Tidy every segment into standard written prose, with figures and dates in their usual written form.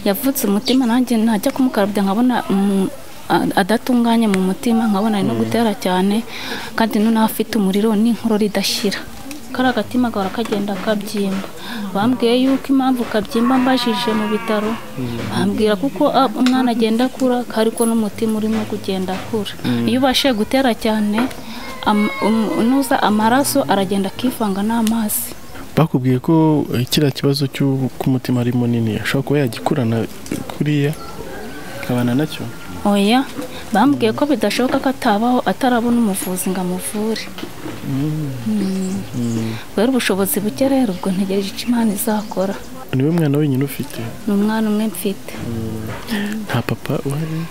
yavutse umutima nanjye najya kumukarabya nkabona adatunganye mu mutima, nkabona ari no gutera cyane kandi noneho afite umuriro n'inkorora idashira, kari agatima gahora kagenda kabyimba. Bambwiye yuko impamvu kabyimba mbajije mu bitaro, bambwira kuko umwana agenda akura ariko n'umutima urimo kugenda akura. Iyo ubashe gutera cyane nuza amaraso aragenda akivanga n'amazi. Bakubwiye ko kiriya kibazo cy'umutima ari munini ashobora kuba yagikurana kuriya akabana nacyo? Oya, bambwiye ko bidashoboka ko atabaho atarabona umuvuzi ngo amuvure. Kubera ubushobozi buke rero ubwo ntegereje icyo Imana izakora. Niwe mwana wenyine ufite? Ni umwana umwe mfite. Nta papa uhari?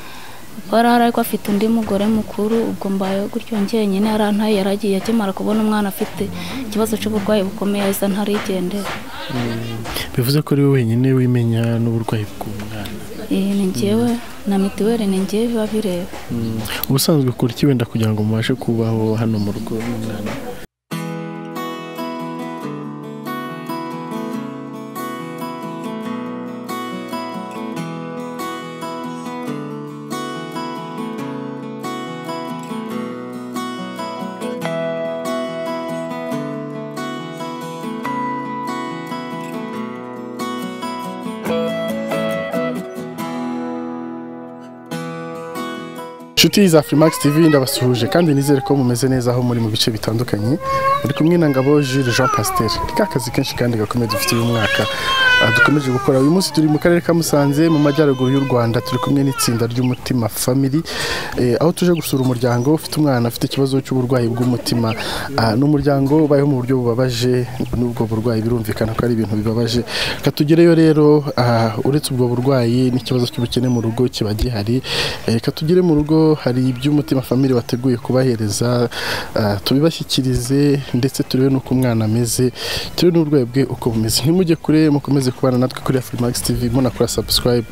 Warahari ariko afite undi mugore mukuru, ubwo mbaye gutyo njyenyine yarantaye, yaragiye akimara kubona umwana afite ikibazo cy'uburwayi bukomeye ahise ntarigendera. Bivuze ko ari we wenyine wimenya n'uburwayi bw'umwana? Ni njyewe na mituweli ni njyewe biba bireba. Ubusanzwe ukora iki wenda kugira ngo mubashe kubaho hano mu rugo n'umwana? Inshuti za Freemax TV ndabasuhuje kandi nizere ko mumeze neza aho muri mu bice bitandukanye. Muri kumwe na Ngabo Jules Jean Pasteur. Kazi kenshi kandi gakomeye dufite uyu mwaka dukomeje gukora. Uyu munsi turi mu karere ka Musanze mu majyaruguru y'u Rwanda, turi kumwe n'itsinda ry'umutima family, aho tuje gusura umuryango ufite umwana afite ikibazo cy'uburwayi bw'umutima. N'umuryango bayeho mu buryo bubabaje, n'ubwo burwayi birumvikana ko ari ibintu bibabaje. Katugereyo rero uretse ubwo burwayi n'ikibazo cy'ubukene mu rugo kiba gihari. Katugere mu rugo hari iby'umutima family bateguye kubahereza, tubibashyikirize ndetse turebe nuko umwana ameze, turebe n'uburwayi bwe uko bumeze. Ntimujye kure, mukomeze kubana natwe kuri Freemax TV, munakora subscribe.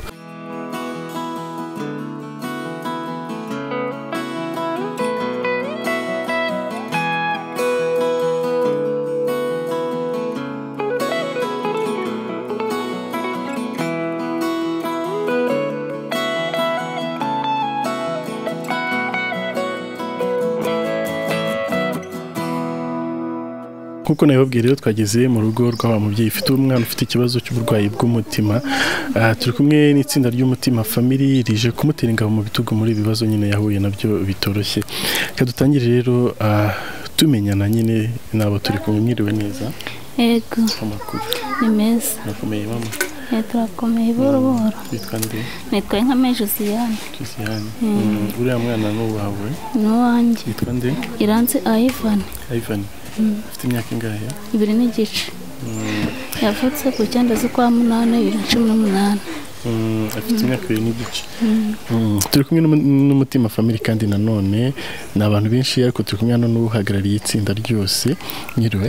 Nkuko nabibabwiye rero twageze mu rugo rw'aba mubyeyi ufite umwana ufite ikibazo cy'uburwayi bw'umutima. Turi kumwe n'itsinda ry'umutima family rije kumutera ingabo mu bitugu muri ibibazo nyine yahuye nabyo bitoroshye. Kadutangire rero tumenyana nyine nabo turi kumwe. Mwiriwe neza? Yego. Amakuru ni meza. Nakomeye mama? Turakomeye boro. Witwa nde? Nitwa Nkame Josiane. Josiane. Uriya mwana n'uwawe? N'uwanjye. Witwa nde? Iranzi Ivan. Ivan. Afite imyaka ingahe? 2 n'igice. Yavutse ku 9 z'ukwa 8 2018. Afite imyaka 2 n'igice. Turi kumwe n'umutima family kandi nanone n'abantu benshi, ariko turi kumwe n'uhagarariye itsinda ryose. Mwiriwe?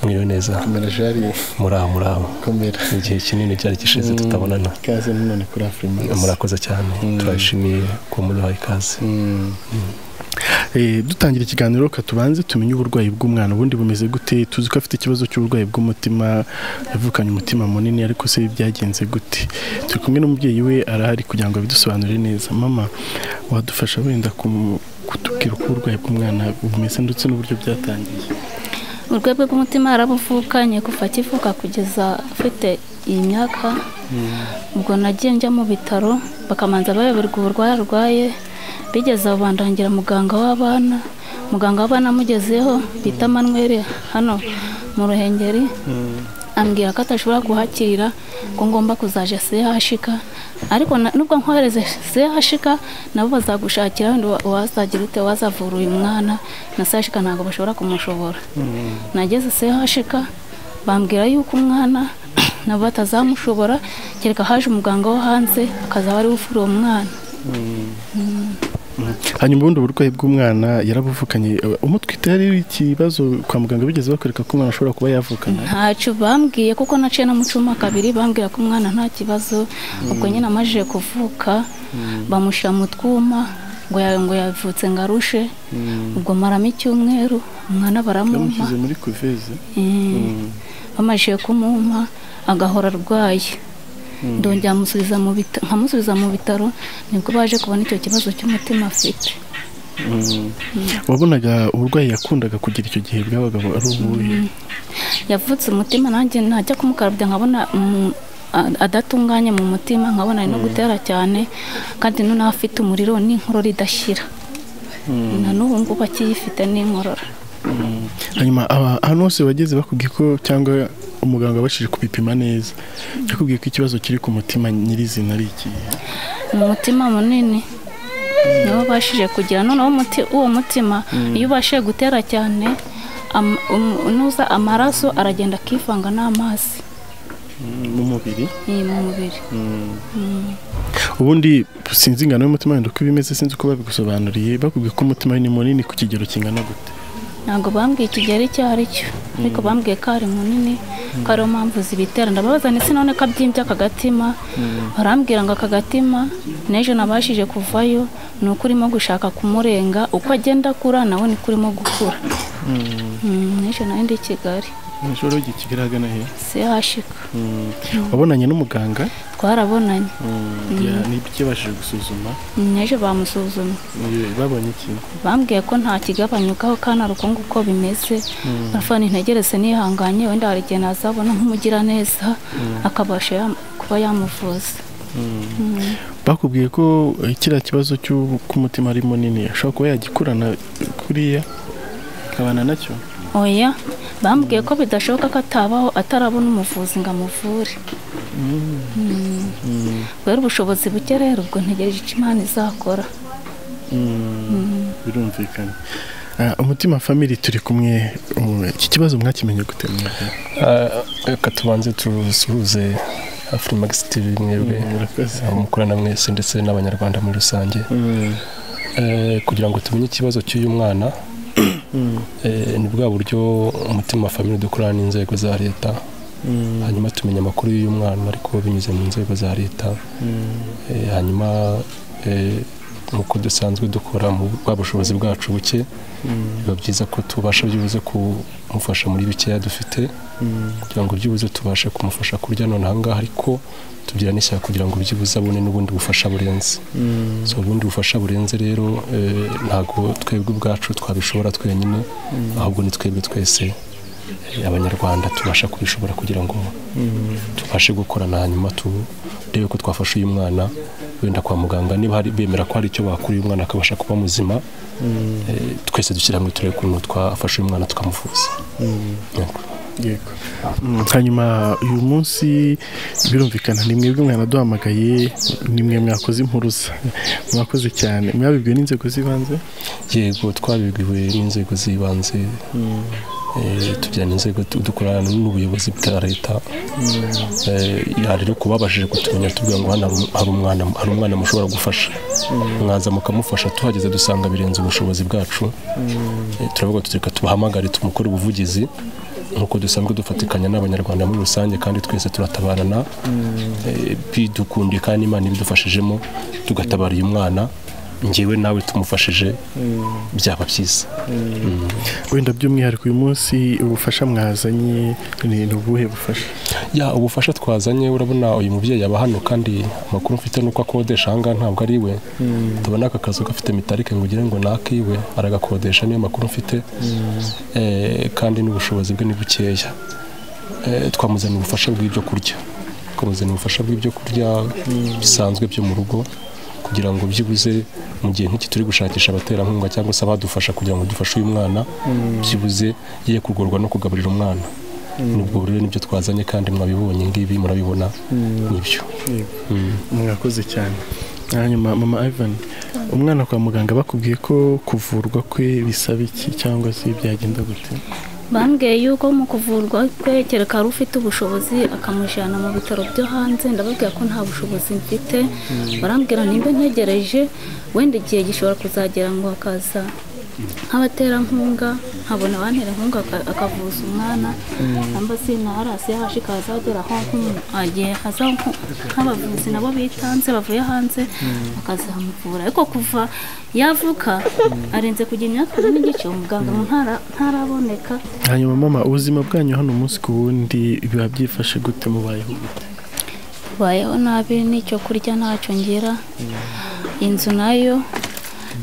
Mwiriwe neza. Komera Jari. Muraho. Komera. Igihe kinini cyari gishize tutabonana. Kaze none kuri Freemax. Murakoze cyane. Turashimiye ko muri ikaze. Dutangira ikiganiro katubanze tumenye uburwayi bw'umwana ubundi bumeze gute. Tuzi ko afite ikibazo cy'uburwayi bw'umutima, yavukanye umutima munini, ariko se byagenze gute? Turi kumwe n'umubyeyi we arahari kugira ngo bidusobanurire neza. Mama, wadufasha wenda kutubwira uko uburwayi bw'umwana bumeze ndetse n'uburyo byatangiye? Uburwayi bw'umutima arabuvukanye kuva akivuka kugeza afite iyi myaka. Ubwo nagiye njya mu bitaro bakamanza bayoberwa uburwayi arwaye, bigeze abandangira muganga w'abana amugezeho bita Manuel hano mu Ruhengeri, ambwira ko atashobora kuhakirira, ko ngomba kuzaje CHK, ariko nubwo nkohereze CHK nabo bazagushakira wazagira ute wazavura uyu mwana, na CHK ntabwo bashobora kumushobora. Nageze CHK bambwira yuko umwana nabo batazamushobora, kereka haje umuganga wo hanze akazaba ari ufura uwo mwana. Hanyuma ubundi uburwayi bw'umwana yarabuvukanye, umutwite yari ikibazo kwa muganga bigeze bakwereka ko umwana ashobora kuba yavukana? Ntacyo bambwiye kuko naciye no mu cuma 2 bambwira ko umwana nta kibazo. Ubwo nyine amajije kuvuka bamushyira mu twuma ngo yavutse ngarushe. Ubwo maramo icyumweru umwana baramumpa. Yamushyize muri kuveze. Bamajije kumumpa agahora arwaye. ndongera nkamusubiza mu bitaro nibwo baje kubona icyo kibazo cy'umutima afite. wabonaga uburwayi yakundaga kugira icyo gihe bwabaga ari ubuhe? Yavutse umutima, nanjye najya kumukarabya nkabona adatunganye mu mutima, nkabona ari no gutera cyane kandi noneho afite umuriro n'inkorora idashira. Na n'ubu ngubu akiyifite n'inkorora. Hanyuma ahantu hose wageze bakubwiye ko cyangwa umuganga abashije kubipima neza yakubwiye ko ikibazo kiri ku mutima nyirizina ari iki? Mu mutima munini niwo bashije kugira, noneho uwo mutima iyo ubashije gutera cyane unuza amaraso aragenda akivanga n'amazi mu mubiri. Mu mubiri. Ubundi sinzi ingano y'umutima wenda uko bimeze, sinzi uko babigusobanuriye. Bakubwiye ko umutima ni munini ku kigero kingana gute? Ntabwo bambwiye ikigero icyo ari cyo, ariko bambwiye ko ari munini, ko ariyo mpamvu zibitera. Ndababaza ndetse none ko abyimbye aka gatima, barambwira ngo aka gatima n'ejo nabashije kuvayo ni uko urimo gushaka kumurenga, uko agenda akura nawe niko urimo gukura. N'ejo nawe ndi i Kigali. Nijoro Kigali hagana he? Sehashika. Wabonanye n'umuganga? Twarabonanye. N'ibyo bashije gusuzuma? N'ejo bamusuzumye. Babonye iki? Bambwiye ko nta kigabanyukaho kandi ari uko nguko bimeze. Barafana integereze nihanganye, wenda hari igihe nazabona nk'umugira neza akabasha kuba yamuvuza. Bakubwiye ko kiriya kibazo cy'umutima ari munini ashobora kuba yagikurana kuriya akabana nacyo? Oya, bambwiye ko bidashoboka ko atabaho atarabona umuvuzi ngo amuvure. Kubera ubushobozi buke rero ubwo ntegereje icyo Imana izakora. Birumvikana. Umutima family turi kumwe, iki kibazo mwakimenye gute? Reka tubanze tusuhuze Afrimax TV mwebwe mukorana mwese ndetse n'abanyarwanda muri rusange, kugira ngo tumenye ikibazo cy'uyu mwana. Ni bwa buryo umutima family dukorana n'inzego za leta, hanyuma tumenya amakuru y'uyu mwana ariko binyuze mu nzego za leta. Hanyuma nk'uko dusanzwe dukora mu bushobozi bwacu buke, biba byiza ko tubasha byibuze kumufasha muri bikeya dufite, kugira ngo byibuze tubashe kumufasha kurya none ahangaha, ariko tugira n'ishyaka kugira ngo byibuze abone n'ubundi bufasha burenze. So ubundi bufasha burenze rero ntabwo twebwe ubwacu twabishobora twenyine, ahubwo ni twebwe twese abanyarwanda tubasha kubishobora kugira ngo tubashe gukorana, hanyuma turebe ko twafasha uyu mwana wenda kwa muganga, niba bemera ko hari icyo bakura uyu mwana akabasha kuba muzima, twese dushyira hamwe turebe ukuntu twafasha uyu mwana tukamuvuza. Yego. Hanyuma uyu munsi birumvikana ni mwebwe mwanaduhamagaye, ni mwe mwakoze impuruza, mwakoze cyane. Mwabibwiwe n'inzego z'ibanze? Yego, twabibwiwe n'inzego z'ibanze. Tugira n'inzego dukorana n'ubuyobozi bwa leta. Rero kubabashije kutumenya tubwira ngo hano hari umwana mushobora gufasha, mwaza mukamufasha. Tuhageze dusanga birenze ubushobozi bwacu, turavuga tutika tubahamagare tumukore ubuvugizi nkuko dusanzwe dufatikanya n'abanyarwanda muri rusange, kandi twese turatabarana bidukundiye kandi Imana ibidufashijemo tugatabara uyu mwana. Ngewe nawe tumufashije byaba byiza. Wenda by'umwihariko uyu munsi ubufasha mwazanye ni ubuhe bufasha? Ubufasha twazanye, urabona uyu mubyeyi aba hano kandi amakuru mfite nuko akodesha ahangaha ntabwo ari we. Tubona aka kazu gafite mitarike ngo ugire ngo nakiwe, aragakodesha, niyo makuru mfite. Kandi n'ubushobozi bwe ni bukeya. Twamuzana ubufasha bw'ibyo kurya, bisanzwe byo mu rugo, kugira ngo byibuze mu gihe nk'iki turi gushakisha abaterankunga cyangwa se abadufasha kugira ngo dufashe uyu mwana, byibuze ye kugorwa no kugaburira umwana. Nubwo rero nibyo twazanye kandi mwabibonye, ngibi murabibona nibyo. Mwakoze cyane. Hanyuma mama Ivan, umwana kwa muganga bakubwiye ko kuvurwa kwe bisaba iki cyangwa se byagenda gute? Bambwiye yuko mu kuvurwa kwe kereka ari ufite ubushobozi akamujyana mu bitaro byo hanze. Ndababwira ko nta bushobozi mfite. Barambwira nimba ntegereje wenda igihe gishobora kuzagera ngo akaza nk'abaterankunga, nkabona abantera inkunga akavuza umwana, namba se na arasi yabashika azagera aho nk'abavuzi nabo bitanze bavuye hanze bakazamuvura. Ariko kuva yavuka arenze kugira imyaka n'igice umuganga ntaraboneka. Hanyuma mama, ubuzima bwanyu hano umunsi ku wundi biba byifashe gute, mubayeho gute? tubayeho nabi n'icyo kurya ntacyo ngira. Inzu nayo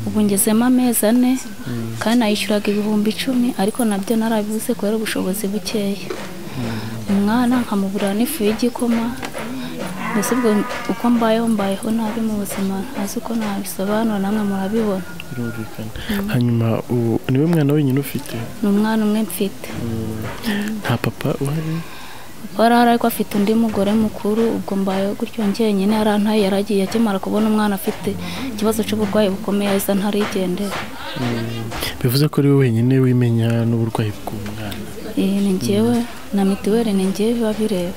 ubu ngezemo amezi 4 kandi nayishyuraga 10,000 ariko nabyo narabibuze kubera ubushobozi bukeya. Umwana nkamubura n'ifu y'igikoma. Mbese ubwo uko mbayeho nabi mu buzima ntazi uko nabisobanura, namwe murabibona. Birumvikana. Hanyuma niwe mwana wenyine ufite? Ni umwana umwe mfite. Nta papa uhari? Barahari ariko afite undi mugore mukuru. Ubwo mbayeho gutyo njyenyine, yarantaye yaragiye akimara kubona umwana afite ikibazo cy'uburwayi bukomeye ahise ntarigendera. Bivuze ko ari wowe wenyine wimenya n'uburwayi bw'umwana? Ni njyewe na mituweli ni njyewe biba bireba.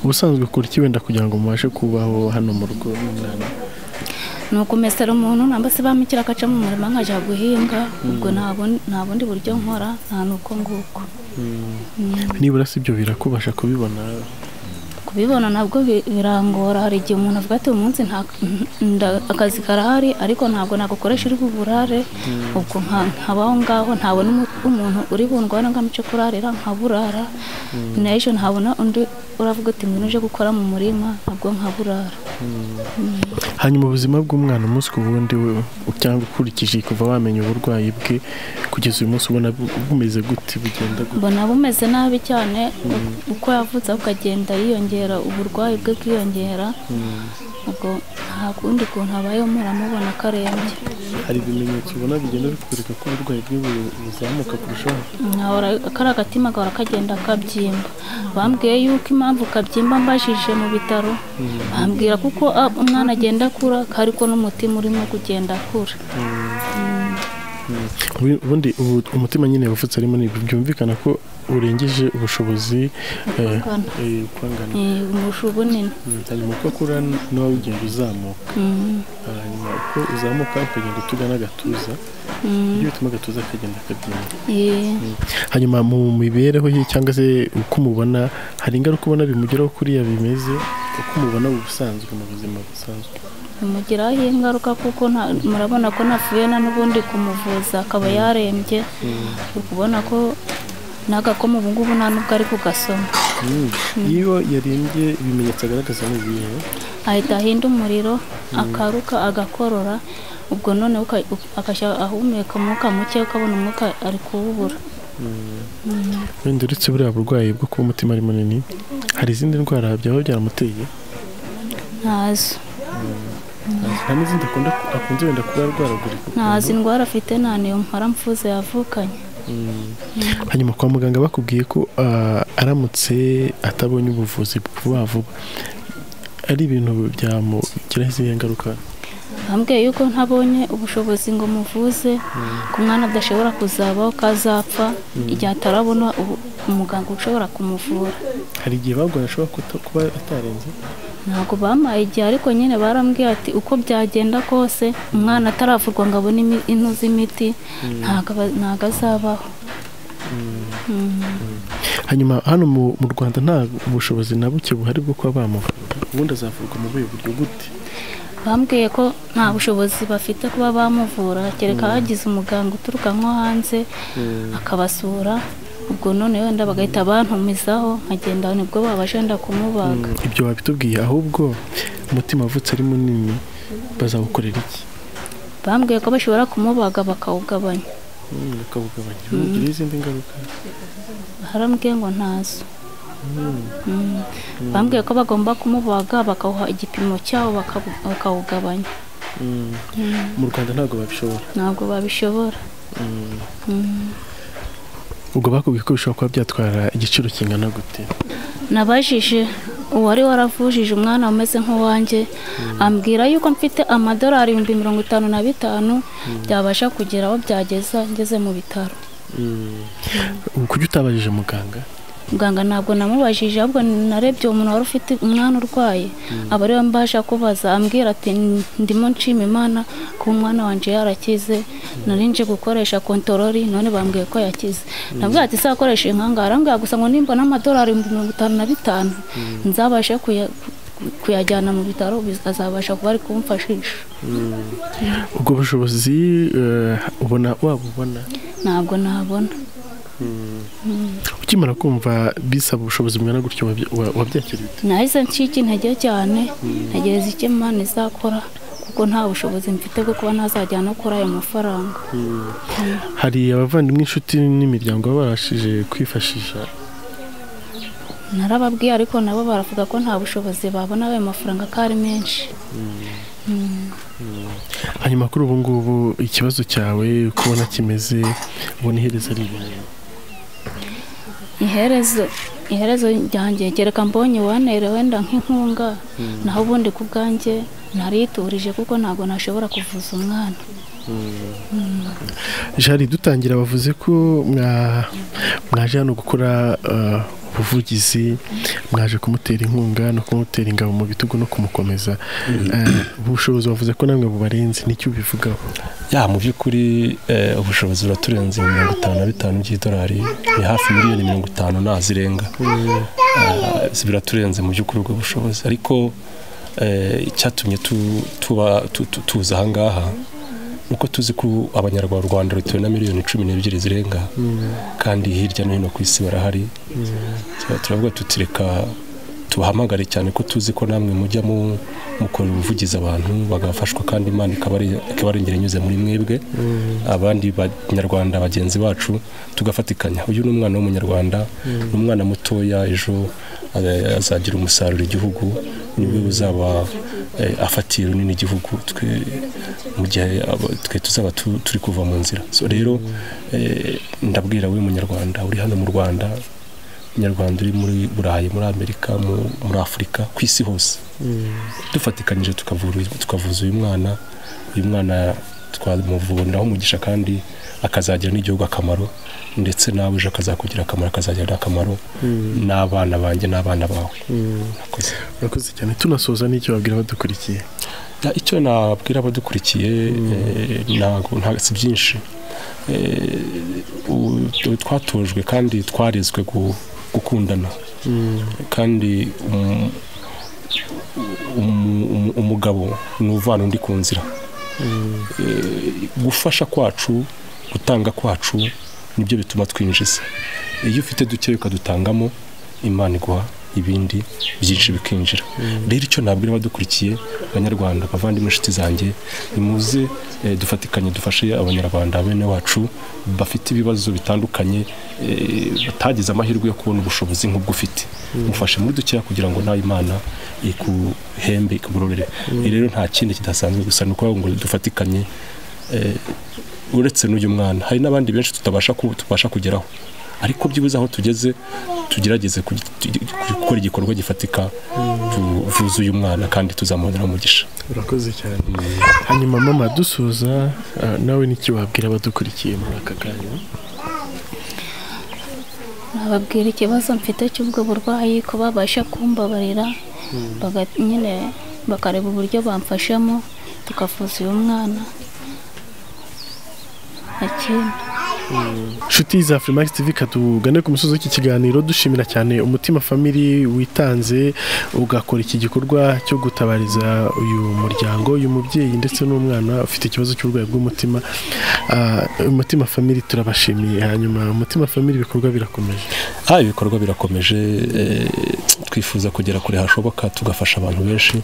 Ubusanzwe ukora iki wenda kugira ngo mubashe kubaho hano mu rugo n'umwana? Ni ukumesera umuntu namba se bamikira akaca mu murima nkajya guhinga. Ubwo nta bundi buryo nkora, nta nuko nguko. Nibura si ibyo birakubasha kubibona? Kubibona nabwo birangora. Hari igihe umuntu avuga ati umunsi akazi karahari ariko ntabwo nagukoresha uri buburare. Ubwo nkabaho ngaho ntabona umuntu uri bundwana ngamice kurarira nkaburara. N'ejo ntabona undi uravuga ati ngwino uje gukora mu murima, ntabwo nkaburara. Hanyuma ubuzima bw'umwana umunsi ku wundi cyangwa ukurikije kuva wamenya uburwayi bwe kugeza uyu munsi ubona bumeze gute, bugenda gute? Mbona bumeze nabi cyane. Uko yavutse ukagenda yiyongera, uburwayi bwe bwiyongera. Ubwo nta kundi kuntu abayeho muramubona akarembye. Hari ibimenyetso ubona bigenda bikwereka ko uburwayi bwe buzamuka kurushaho? Kari agatima gahora kagenda kabyimba. Bambwiye yuko impamvu kabyimba mbajije mu bitaro, bambwira kuko umwana agenda akura ariko n'umutima urimo kugenda akura. Ubundi umutima nyine wavutse arimo byumvikana ko urengeje ubushobozi kwangana umushu bunini. Hanyuma uko akura nawe ugenda uzamuka. Hanyuma uko uzamuka ukagenda utugana agatuza, ibyo bituma agatuza kagenda kabyimba. Hanyuma mu mibereho ye cyangwa se uko umubona, hari ingaruka ubona bimugeraho kuriya bimeze, uko umubona ubusanzwe mu buzima busanzwe? Bimugiraho ingaruka kuko murabona ko nafuye n'ubundi kumuvuza akaba yarembye. Ukubona ko n'agakoma ubu ngubu nta nubwo ari kugasoma. Iyo yarembye ibimenyetso agaragaza ni ibihe? Ahita ahinda umuriro, akaruka, agakorora. Ubwo none akajya ahumeka umwuka muke, ukabona umwuka ari kuwubura. Wenda uretse buriya burwayi bwo kuba umutima ari munini, hari izindi ndwara byaba byaramuteye? Ntazo. Nta n'izindi akunze wenda kuba yarwaragurika? Ntazi indwara afite, nta niyo mparamfuze yavukanye. Hanyuma kwa muganga bakubwiye ko aramutse atabonye ubuvuzi vuba vuba ari ibintu byamugiraho izihe ngaruka? Bambwiye yuko ntabonye ubushobozi ngo muvuze ku mwana adashobora kuzabaho, kazapfa igihe atarabona umuganga ushobora kumuvura. Hari igihe bagwana ashobora kuba atarenze? Ntabwo bamaye igihe, ariko nyine barambwiye ati uko byagenda kose umwana ataravurwa ngo abone intu z'imiti ntabwo azabaho. Hanyuma hano mu Rwanda nta ubushobozi na buke buhari bwo kuba bamuvura, ubundi azavurwa mu buhe buryo gute? Bambwiye ko nta bushobozi bafite kuba bamuvura, kereka hagize umuganga uturuka nko hanze akabasura. Ubwo none wenda bagahita bantumizaho nkagenda, nibwo babashenda kumubaga. Ibyo wabitubwiye, ahubwo umutima wavutse ari munini bazawukorera iki? Bambwiye ko bashobora kumubaga bakawugabanya. Bakawugabanya bigira izindi ngaruka? Harambwiye ngo ntazo. Bambwiye ko bagomba kumubaga bakawuha igipimo cyawo bakawugabanya. Mu Rwanda ntabwo babishobora? Ntabwo babishobora. Ubwo bakubwiye ko bishobora kuba byatwara igiciro kingana gute? Nabajije uwari waravujije umwana umeze nk'uwanjye, ambwira yuko mfite amadolari 55,000 byabasha kugera aho byageza ngeze mu bitaro. Kuki utabajije muganga? Muganga ntabwo namubajije, ahubwo narebye umuntu wari ufite umwana urwaye, aba ariwe mbasha kubaza. Ambwira ati ndimo nshima Imana ko umwana wanje yarakize, narinje gukoresha kontorori none bambwiye ko yakize. Nabwiye ati sakoresha inkanga, arambwira gusa ngo nimba n'amadolari 55,000 nzabasha kuyajyana mu bitaro, azabasha kuba ari kumfashisha. Ubwo bushobozi ubona wabubona? Ntabwo nabona. ukimara kumva bisaba ubushobozi bungana gutyo wabyakiriye? nahise ncika intege cyane, ntegereza icyo Imana izakora kuko nta bushobozi mfite bwo kuba nazajya no kuri ayo mafaranga. Hari abavandimwe, inshuti n'imiryango babashije kwifashisha? Narababwiye ariko nabo baravuga ko nta bushobozi babona ayo mafaranga ko ari menshi. Hanyuma kuri ubu ngubu ikibazo cyawe kubona kimeze, ubona iherezo ari iherezo ryanjye kereka mbonye wantere wenda nk'inkunga, naho ubundi ku bwanjye nariturije kuko ntabwo nashobora kuvuza umwana. Jari, dutangira bavuze ko mwaje hano gukora ubuvugizi, mwaje kumutera inkunga no kumutera ingabo mu bitugu no kumukomeza. Ubushobozi bavuze ko namwe bubarenze, nicyo ubivugaho? Mu by'ukuri ubushobozi buraturenze 55 by'idolari, ni hafi miliyoni 50 nazirenga. Biraturenze mu by'ukuri ubwo bushobozi, ariko icyatumye tuza aha ngaha nuko tuzi ko abanyarwanda rutuwe na miliyoni 12 zirenga, kandi hirya no hino ku isi barahari. Turavuga tutireka tubahamagare cyane ko tuzi ko namwe mujya mukora ubuvugizi abantu bagafashwa, kandi Imana ikabarengera inyuze muri mwebwe abandi banyarwanda bagenzi bacu, tugafatikanya. Uyu ni umwana w'umunyarwanda, ni umwana mutoya, ejo azagira umusaruro igihugu, niwe uzaba afatira runini igihugu mu gihe twe tuzaba turi kuva mu nzira. So rero ndabwira we munyarwanda uri hano mu Rwanda, umunyarwanda uri muri Burayi, muri Amerika, muri Afurika, ku isi hose, dufatikanyije tukavuza uyu mwana twamuvuniraho umugisha, kandi akazagira n'igihugu akamaro, ndetse nawe ejo akazakugira akamaro, akazagira akamaro n'abana banjye n'abana bawe. Urakoze cyane. Tunasoza n'icyo wabwira abadukurikiye? Icyo nabwira abadukurikiye nta si byinshi. Twatojwe kandi twarezwe gukundana, kandi umugabo n'uvana undi ku nzira. Gufasha kwacu, gutanga kwacu nibyo bituma twinjiza. Iyo ufite duke ukadutangamo, Imana iguha ibindi byinshi bikinjira. Rero icyo nabwira abadukurikiye, abanyarwanda, abavandimwe, inshuti zanjye, nimuze dufatikanye dufashe abanyarwanda bene wacu bafite ibibazo bitandukanye, batagize amahirwe yo kubona ubushobozi nk'ubwo ufite. Mufashe muri dukeya kugira ngo nawe Imana ikuhembe, ikugororere. Rero nta kindi kidasanzwe, gusa nuko ngo dufatikanye. Uretse n'uyu mwana, hari n'abandi benshi tubasha kugeraho, ariko byibuze aho tugeze tugerageze gukora igikorwa gifatika, tuvuze uyu mwana kandi tuzamuhonera umugisha. Urakoze cyane. Hanyuma mama, dusoza, nawe n'iki wabwira abadukurikiye muri aka kanya? Nababwira ikibazo mfite cy'ubwo burwayi, ko babasha kumbabarira, nyine bakareba uburyo bamfashamo tukavuza uyu mwana. Nshuti za Freemax TV, katugane ku musozi w'iki kiganiro dushimira cyane Umutima Family witanze ugakora iki gikorwa cyo gutabariza uyu muryango, uyu mubyeyi ndetse n'umwana ufite ikibazo cy'uburwayi bw'umutima. Umutima Family turabashimiye. Hanyuma Umutima Family ibikorwa birakomeje? Ibikorwa birakomeje, twifuza kugera kure hashoboka, tugafasha abantu benshi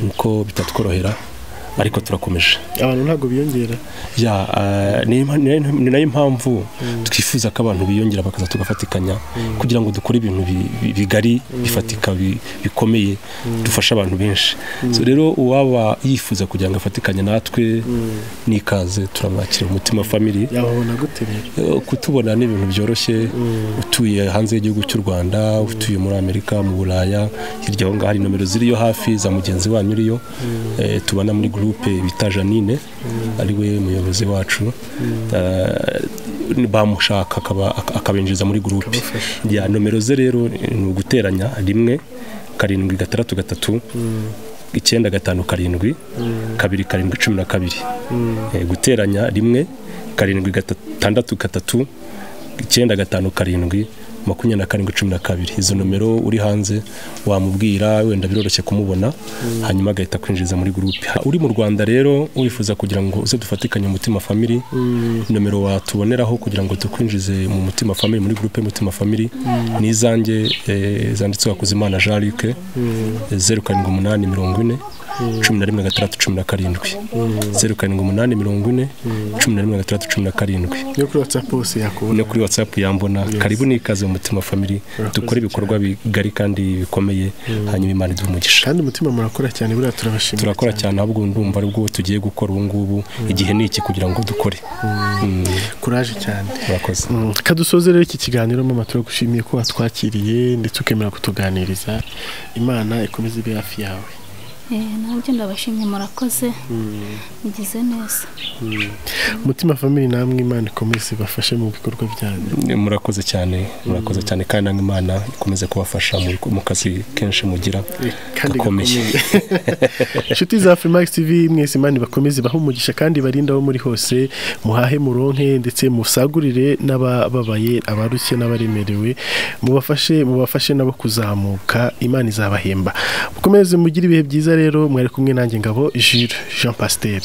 nuko bitatworohera, ariko turakomeje. Abantu ntabwo biyongera? Ni nayo impamvu twifuza ko abantu biyongera bakaza tugafatikanya, kugira ngo dukore ibintu bigari, bifatika, bikomeye, dufasha abantu benshi. So rero uwaba yifuza kugira ngo afatikanye natwe, nikaze, turamwakira. Umutima Family yabona gute rero? Kutubona ni ibintu byoroshye. Utuye hanze y'igihugu cy'u Rwanda, utuye muri Amerika, mu Buraya, hirya aho ngaho hari nomero ziriyo hafi za mugenzi wanyu uriyo, tubana muri groupe bita Janine, ari we muyobozi wacu. Bamushaka akabinjiza muri groupe. Nomero ze rero ni uguteranya 1 7 6 3 9 5 7 2 7 12. Guteranya 1 7 6 3 9 5 7 2712. izo nomero uri hanze wamubwira wenda biroroshye kumubona hanyuma agahita kwinjiza muri groupe. Uri mu Rwanda rero wifuza kugira ngo uze dufatikanye Mutima Family, nomero watuboneraho kugira ngo tukwinjize mu Mutima Family, muri groupe Mutima Family ni izanjye zanditseho Hakuzimana Jean Luc 0780 11 0780 11 yo kuri WhatsApp hose yakubona, no kuri WhatsApp yambona. Karibu nikaze mu Mutima Family, dukora ibikorwa bigari kandi bikomeye, hanyuma Imana idumugisha. Kandi Mutima murakora cyane, buriya turabashimira, turakora cyane, ahubwo ndumva aribwo tugiye gukora ubu ngubu, igihe ni iki kugira ngo dukore. Kuraje cyane, murakoze. Kadusoze rero iki kiganiro mama, turagushimiye ko watwakiriye ndetse ukemera kutuganiriza. Imana ikomeze ibe hafi yawe. Nabyo ndabashimye, murakoze, mugize neza. Mutima Family namwe Imana ikomeze bafashe mu bikorwa byanyu. Murakoze cyane, murakoze cyane, kandi namwe Imana ikomeze kubafasha mu kazi kenshi mugira gakomeye. Inshuti za Afrimax TV mwese Imana bakomeze bahumugisha kandi barinda aho muri hose, muhahe muronke ndetse musagurire n'abababaye, abarushye n'abaremerewe, mubafashe nabo kuzamuka. Imana izabahemba. Mukomeze mugire ibihe byiza rero. Mwari kumwe nanjye Ngabo Jules Jean Pasteur.